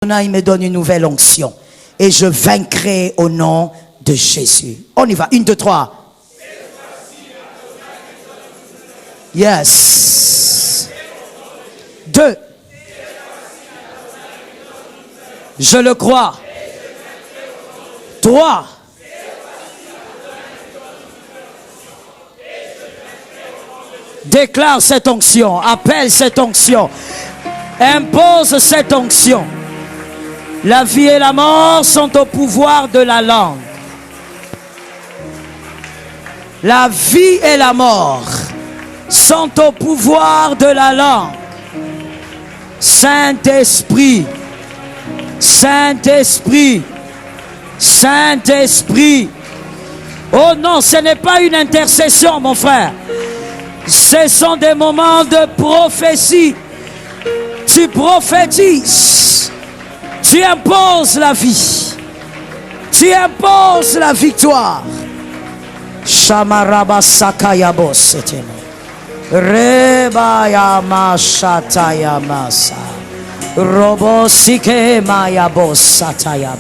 Il me donne une nouvelle onction et je vaincrai au nom de Jésus. On y va, 1, 2, 3. Yes. 2. Je le crois. 3. Déclare cette onction, appelle cette onction, impose cette onction. La vie et la mort sont au pouvoir de la langue. La vie et la mort sont au pouvoir de la langue. Saint-Esprit, Saint-Esprit, Saint-Esprit. Oh non, ce n'est pas une intercession, mon frère. Ce sont des moments de prophétie. Tu prophétises. Tu imposes la vie. Tu imposes la victoire. Shamaraba sakayabo setema. Reba mashataya masa. Robo sike mayabo sataya.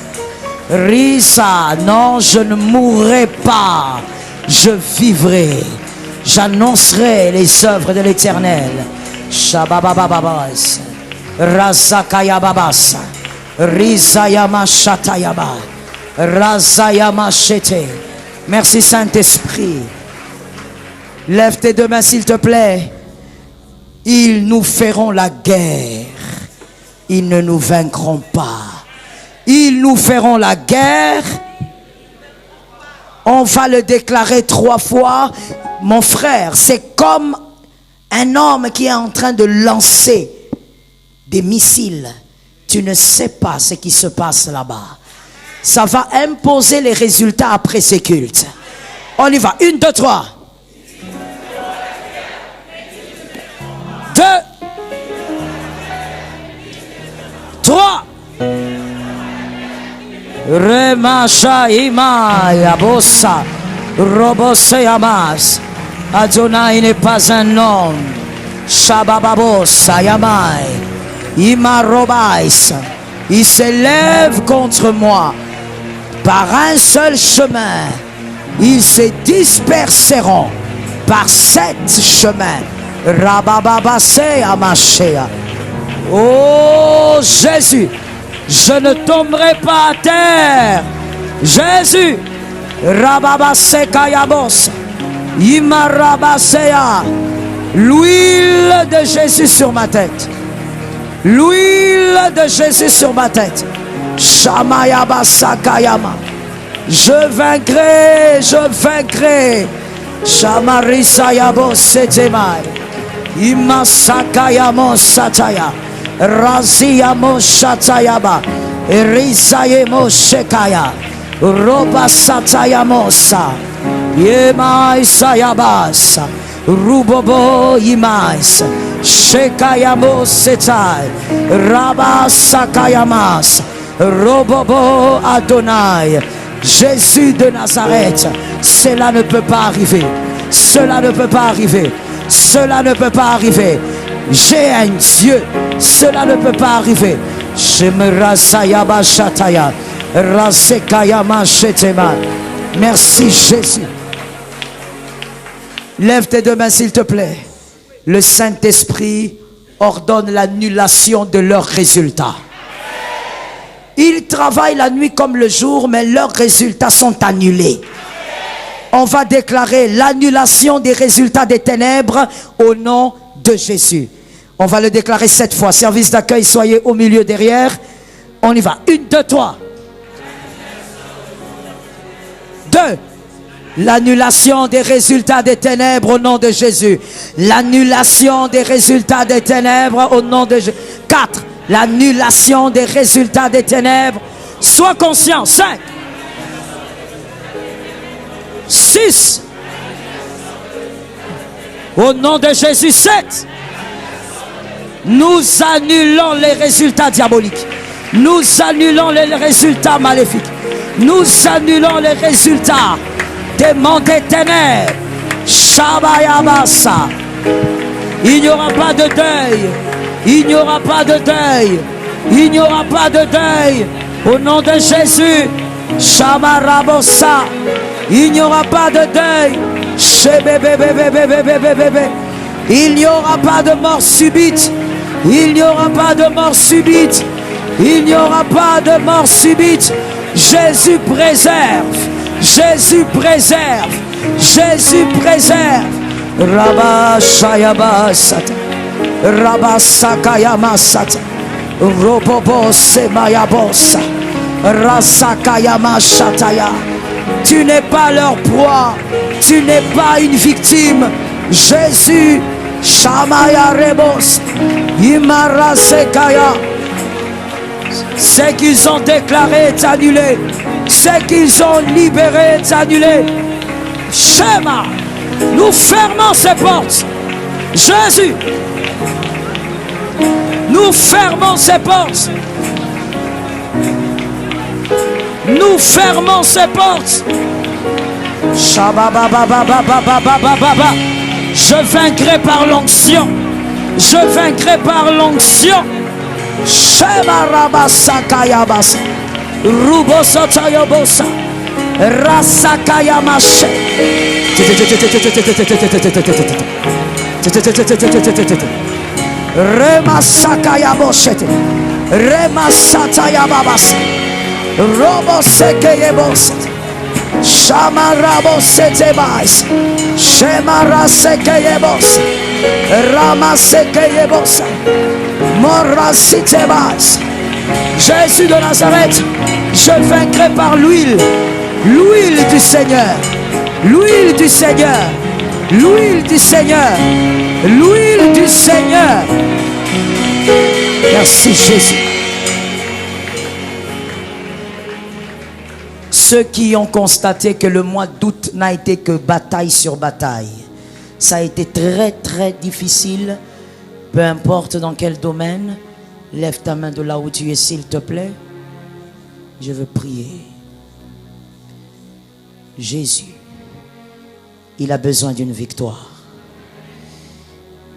Risa, non, je ne mourrai pas. Je vivrai. J'annoncerai les œuvres de l'Éternel. Shabababababas. Razakayababasa. Rizayama Shatayaba, Razayama Shete. Merci Saint-Esprit. Lève tes deux mains s'il te plaît. Ils nous feront la guerre. Ils ne nous vaincront pas. Ils nous feront la guerre. On va le déclarer 3 fois. Mon frère, c'est comme un homme qui est en train de lancer des missiles. Tu ne sais pas ce qui se passe là-bas. Ça va imposer les résultats après ces cultes. On y va. 1, 2, 3. 2. 3. Remasha ima yabosa. Robose yamas. Adonai n'est pas un homme. Shabababosa yamai. Imarobais, ils s'élèvent contre moi. Par un seul chemin, ils se disperseront. Par 7 chemins. Rabababase amashea. Oh Jésus, je ne tomberai pas à terre. Jésus, Rababase kayabos. Imarabasea. L'huile de Jésus sur ma tête. L'huile de Jésus sur ma tête. Shamayaba Sakayama. Je vaincrai, je vaincrai. Shamarisayabo Setemai. Imasakayamo Sataya. Raziyamo Shatayaba. Erisayemo Shekaya. Roba Satayamosa. Yemai Sayabasa. Rubobo Yimais. Shekayamo Setai, Rabba Sakayamas, Robobo Adonai, Jésus de Nazareth. Cela ne peut pas arriver. Cela ne peut pas arriver. Cela ne peut pas arriver. J'ai un Dieu. Cela ne peut pas arriver. Shemerasayaba Shataya, Rasekayama Shetema. Merci Jésus. Lève tes deux mains s'il te plaît. Le Saint-Esprit ordonne l'annulation de leurs résultats. Ils travaillent la nuit comme le jour, mais leurs résultats sont annulés. On va déclarer l'annulation des résultats des ténèbres au nom de Jésus. On va le déclarer 7 fois. Service d'accueil, soyez au milieu derrière. On y va. 1, 2, 3. 2. L'annulation des résultats des ténèbres au nom de Jésus. L'annulation des résultats des ténèbres au nom de Jésus. 4. L'annulation des résultats des ténèbres. Sois conscient. 5. 6. Au nom de Jésus. 7. Nous annulons les résultats diaboliques. Nous annulons les résultats maléfiques. Nous annulons les résultats des mondes des ténèbres. Shabayabasa. Il n'y aura pas de deuil. Il n'y aura pas de deuil. Il n'y aura pas de deuil. Au nom de Jésus. Shamarabosa. Il n'y aura pas de deuil. Il n'y aura pas de mort subite. Il n'y aura pas de mort subite. Il n'y aura pas de mort subite. Jésus préserve. Jésus préserve. Jésus préserve. Rabba Shayaba Sata. Rabba Sakayama Sata. Robobo Semayabosa. Rasakayama Shataya. Tu n'es pas leur proie. Tu n'es pas une victime. Jésus. Shamaya Rebos. Imara Sekaya. Ce qu'ils ont déclaré est annulé. Ce qu'ils ont libéré est annulé. Shema. Nous fermons ces portes. Jésus. Nous fermons ces portes. Nous fermons ces portes. Shabababababababababa. Je vaincrai par l'onction. Je vaincrai par l'onction. Shema Rabasakayabasa. Rubosotayobosa. Rasakayamashe. Remasakayaboshete. Remasatayababasa. Robosekeyebos. Shamarabosetebas. Shemarasekeyebos. Ramasekeyebos. Morasitebas. Jésus de Nazareth, je vaincrai par l'huile. L'huile du Seigneur. L'huile du Seigneur. L'huile du Seigneur. L'huile du Seigneur. Merci Jésus. Ceux qui ont constaté que le mois d'août n'a été que bataille sur bataille, ça a été très très difficile, peu importe dans quel domaine, lève ta main de là où tu es s'il te plaît. Je veux prier. Jésus, il a besoin d'une victoire.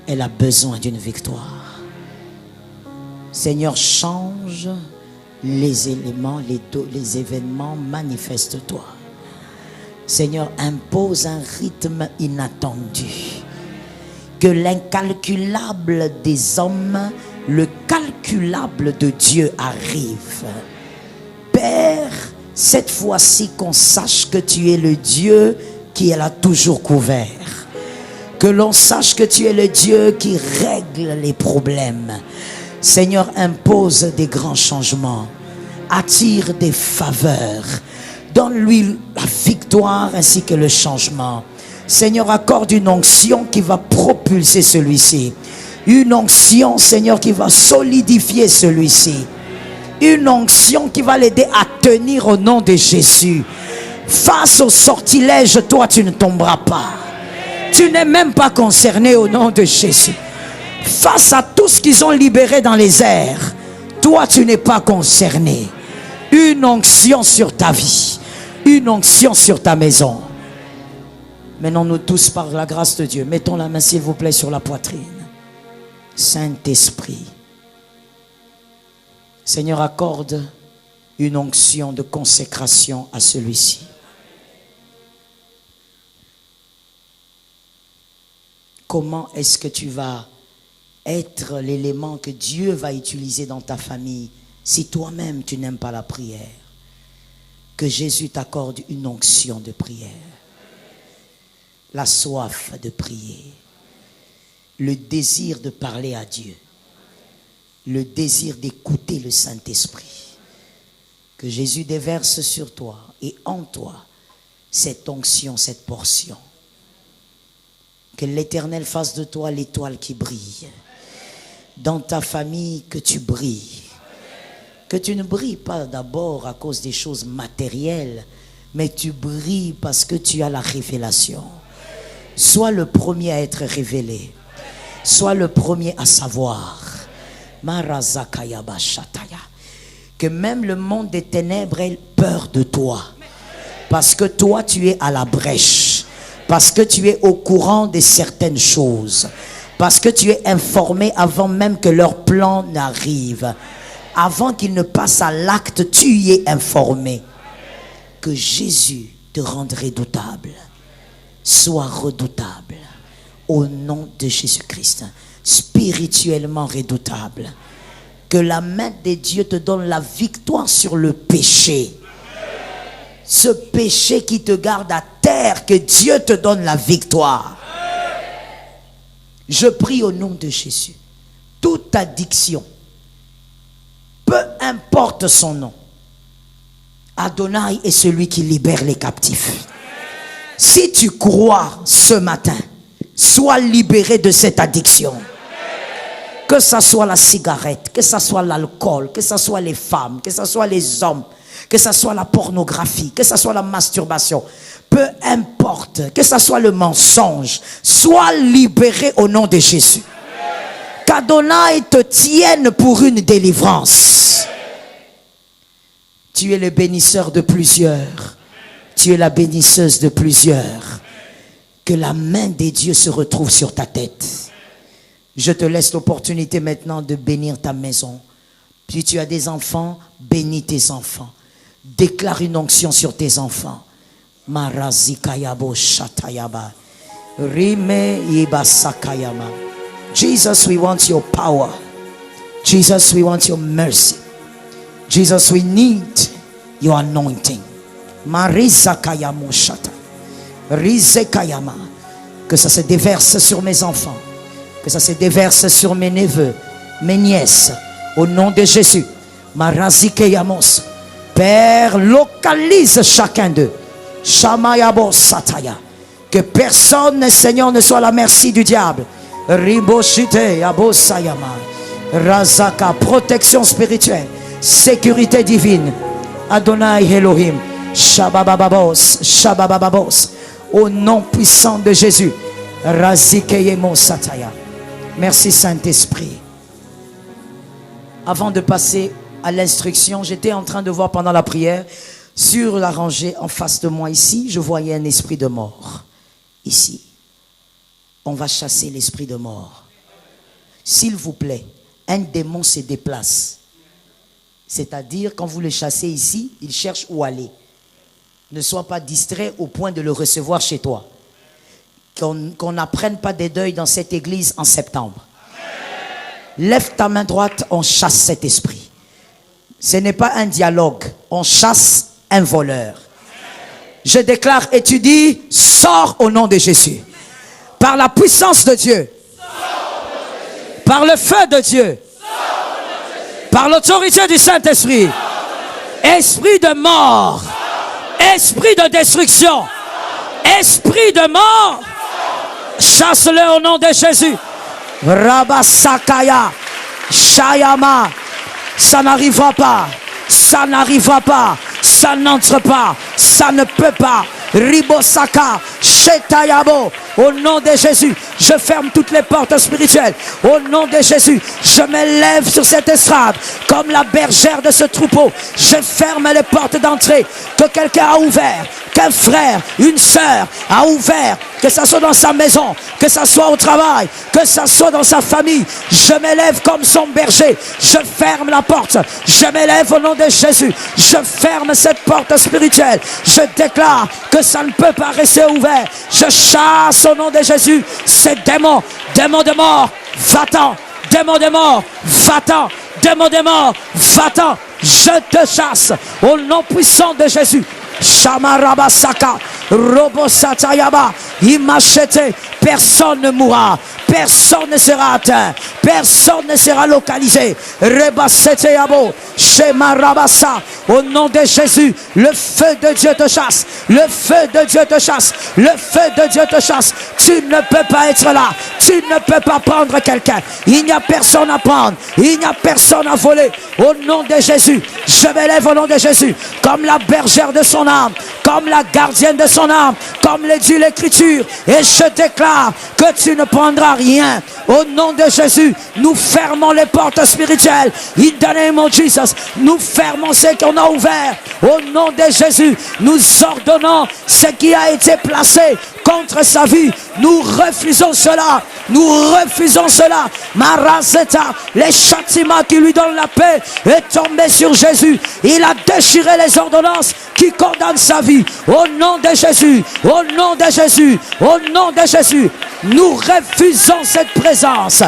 Elle a besoin d'une victoire. Seigneur, change les éléments, les événements, manifeste-toi. Seigneur, impose un rythme inattendu. Que l'incalculable des hommes, le calculable de Dieu arrive. Père, cette fois-ci qu'on sache que tu es le Dieu qui l'a toujours couvert. Que l'on sache que tu es le Dieu qui règle les problèmes. Seigneur, impose des grands changements. Attire des faveurs. Donne-lui la victoire ainsi que le changement. Seigneur, accorde une onction qui va propulser celui-ci. Une onction, Seigneur, qui va solidifier celui-ci. Une onction qui va l'aider à tenir au nom de Jésus. Face au sortilège, toi, tu ne tomberas pas. Tu n'es même pas concerné au nom de Jésus. Face à tout ce qu'ils ont libéré dans les airs, toi, tu n'es pas concerné. Une onction sur ta vie. Une onction sur ta maison. Maintenant, nous tous, par la grâce de Dieu, mettons la main, s'il vous plaît, sur la poitrine. Saint-Esprit, Seigneur, accorde une onction de consécration à celui-ci. Comment est-ce que tu vas être l'élément que Dieu va utiliser dans ta famille si toi-même tu n'aimes pas la prière? Que Jésus t'accorde une onction de prière. La soif de prier. Le désir de parler à Dieu. Le désir d'écouter le Saint-Esprit. Que Jésus déverse sur toi et en toi cette onction, cette portion. Que l'Éternel fasse de toi l'étoile qui brille. Dans ta famille, que tu brilles. Que tu ne brilles pas d'abord à cause des choses matérielles, mais tu brilles parce que tu as la révélation. Sois le premier à être révélé. Sois le premier à savoir. Que même le monde des ténèbres ait peur de toi. Parce que toi, tu es à la brèche. Parce que tu es au courant de certaines choses. Parce que tu es informé avant même que leur plan n'arrive. avant qu'il ne passe à l'acte, tu y es informé que Jésus te rende redoutable. Sois redoutable au nom de Jésus-Christ. Spirituellement redoutable. Que la main de Dieu te donne la victoire sur le péché. Ce péché qui te garde à terre, que Dieu te donne la victoire. Je prie au nom de Jésus. Toute addiction, peu importe son nom, Adonai est celui qui libère les captifs. Si tu crois ce matin, sois libéré de cette addiction. Que ce soit la cigarette, que ce soit l'alcool, que ce soit les femmes, que ce soit les hommes, que ce soit la pornographie, que ce soit la masturbation, peu importe, que ce soit le mensonge, sois libéré au nom de Jésus. Qu'Adonai te tienne pour une délivrance. Tu es le bénisseur de plusieurs. Tu es la bénisseuse de plusieurs. Que la main des dieux se retrouve sur ta tête. Je te laisse l'opportunité maintenant de bénir ta maison. Si tu as des enfants, bénis tes enfants. Déclare une onction sur tes enfants. Marazikayabo shatayaba. Rime ibasakayama. Jesus, we want your power. Jesus, we want your mercy. Jesus, we need your anointing. Marizakayamo shata. Rizekayama. Que ça se déverse sur mes enfants. Que ça se déverse sur mes neveux, mes nièces. Au nom de Jésus. Marazikayamos. Père, localise chacun d'eux. Shamayabo sataya. Que personne, Seigneur, ne soit à la merci du diable. Riboshite abosayama. Razaka, protection spirituelle, sécurité divine. Adonai Elohim. Shababababos, Shababababos. Au nom puissant de Jésus. Razikeyemo sataya. Merci Saint-Esprit. Avant de passer à l'instruction, j'étais en train de voir pendant la prière, sur la rangée en face de moi ici, je voyais un esprit de mort. Ici. On va chasser l'esprit de mort. S'il vous plaît, un démon se déplace. C'est-à-dire, quand vous le chassez ici, il cherche où aller. Ne sois pas distrait au point de le recevoir chez toi. Qu'on n'apprenne pas des deuils dans cette église en septembre. Lève ta main droite, on chasse cet esprit. Ce n'est pas un dialogue, on chasse un voleur. Je déclare et tu dis, sors au nom de Jésus. Par la puissance de Dieu. Par le feu de Dieu. Par l'autorité du Saint-Esprit. Esprit de mort. Esprit de destruction. Esprit de mort. Chasse-le au nom de Jésus. Rabasakaya. Shayama. Ça n'arrivera pas. Ça n'arrivera pas. Ça n'entre pas. Ça ne peut pas. Ribosaka. Shetayabo. Au nom de Jésus, je ferme toutes les portes spirituelles. Au nom de Jésus, je me lève sur cette estrade comme la bergère de ce troupeau. Je ferme les portes d'entrée que quelqu'un a ouvert, qu'un frère, une sœur a ouvert, que ça soit dans sa maison, que ça soit au travail, que ça soit dans sa famille. Je me lève comme son berger. Je ferme la porte. Je me lève au nom de Jésus. Je ferme cette porte spirituelle. Je déclare que ça ne peut pas rester ouvert. Je chasse au nom de Jésus ces démons, démons de mort, va-t'en, démons de mort, va-t'en, démons de mort, va-t'en. Je te chasse au nom puissant de Jésus. Shamarabasaka, Robosatayaba, Imachete. Personne ne mourra, personne ne sera atteint, personne ne sera localisé. Rebaseteyabo, Shemarabasa, au nom de Jésus, le feu de Dieu te chasse, le feu de Dieu te chasse, le feu de Dieu te chasse. Tu ne peux pas être là, tu ne peux pas prendre quelqu'un. Il n'y a personne à prendre, il n'y a personne à voler. Au nom de Jésus, je me lève au nom de Jésus, comme la bergère de son âme, comme la gardienne de son âme, comme le dit l'Écriture, et je déclare que tu ne prendras rien. Au nom de Jésus, nous fermons les portes spirituelles. In the name of Jesus, nous fermons ce qu'on a ouvert. Au nom de Jésus, nous ordonnons ce qui a été placé contre sa vie. Nous refusons cela. Nous refusons cela. Marazeta, les châtiments qui lui donnent la paix est tombé sur Jésus. Il a déchiré les ordonnances qui condamnent sa vie. Au nom de Jésus, au nom de Jésus, au nom de Jésus, nous refusons cette présence.